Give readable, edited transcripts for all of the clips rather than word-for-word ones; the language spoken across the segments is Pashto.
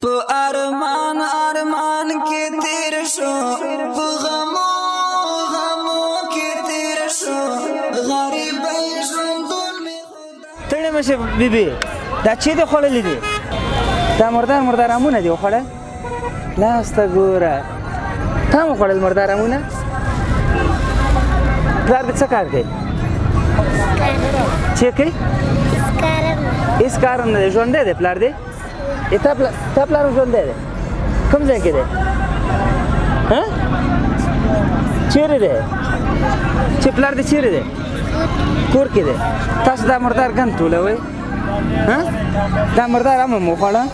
په ارمان ارمان کې تیر شو په غمو غمو کې تیر شو غریب ژوندون می تړې مشه بیبي دا چې د خوړلې دي دا مردار امونه دی خوړل لاسته ګوره تا مو خوړل مردار امونه پلار دې څه کار کوي چې کوي هېڅ کار نه دی ژوندی دی پلار دی تا پلار هم ژوندی دی کوم ځای کې دی چیرې دی چې پلار دې چیرې دی کور کې دی تاسو دا مردار ګند ټولوئ دا مردار امه مو خوړه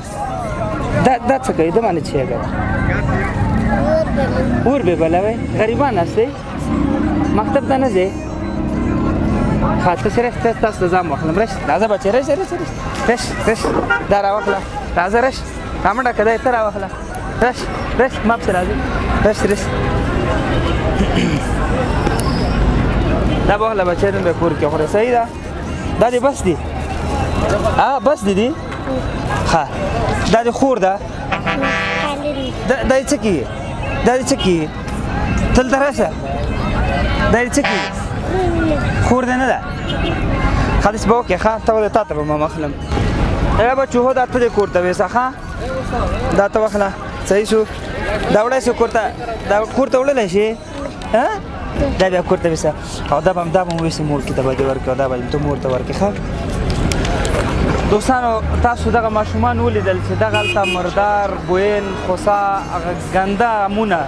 دا څه کوي د باندې چیږه اور به بلوئ غریبان هستئ مکتب ته نه ځئ ښه ته چې رش تاسو ته ځان واخلم رش راځه بچې رش دا راواخله راځه رش رامنډه که دی ته راواخله رش ما پسې راځي رش دا به واخله بچې نن به کور کې خورې صحیح ده دا دې بس دي بس دي ښه دا دې خور ده دا دې څه کېږي دا دې څه کېږي دلته راشه دا دې څه کېږي خور دې نه ده ښه داسې به وکړې ښه تا ته به ما مخلم بچو هو دا ته دې کور ته ویسه ښه دا ته واخله صحیح شو دا وړی شو کور ته وړلی شي دا بیا کور ته ویسه او دا به مو ویسې مور کې ته به دې ورکړې او دا به ته مور ته ورکړې ښه دوستانو تاسو دغه ماشومان ولیدل چې دغه هلته مردار بوین خوسا هغه ګنده امونه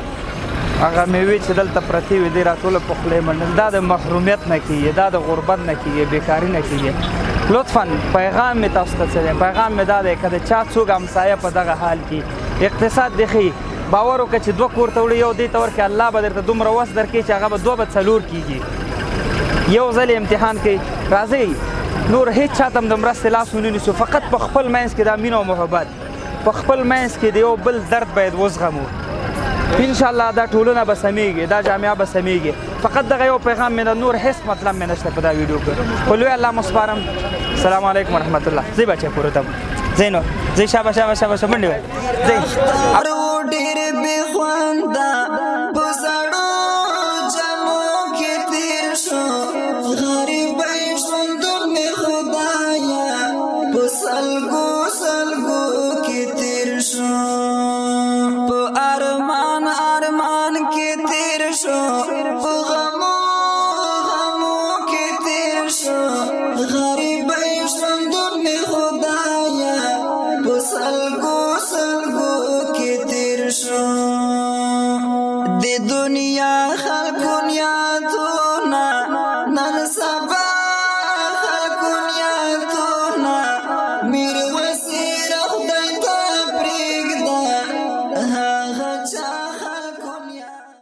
هغه میوې چې دلته پرتې وي دی راټوله په خولې منډل دا د محرومیت نه کېږي دا د غربت نه کېږي بېکاري نه کېږي لطفا پیغام مې تاسو ته څه دی پیغام مې دا دی که د چا څوک همسایه په دغه حال کې اقتصاد دې ښیي باور وکړه چې دوه کور ته وړي یو دې ته ورکړي الله به درته دومره وس درکړي چې هغه به دوه به څلور کېږي یو ځل امتحان کوي راځئ نور هیڅ چاته هم د مرستې لاس ونه نیسو فقط په خپل منځ کې دا مینه او محبت په خپل منځ کې د یو بل درد باید وزغمو انشاءالله دا ټولنه به سمیږي دا جامعه به سمیږي فقط دغه یو پیغام مې نور هیڅ مطلب مې نشته په دا ویډیو کې خو لوی الله مو سپارم السلام علیکم ورحمت الله ځئ بچی کورو ته ځئ نو ځئ شاباش منډې وایئ ځئ ډېر بې خونده په زړو جامو کې تېر شو غریبۍ ژوندون مې خدایه په سلګو کې تېر شو په ارمان کې تېر شو په غمو کې تېر شو غریبۍ ژوندون مې خدایه په سلګو کې تېر شو د دنیا خلکو نیاتونه نن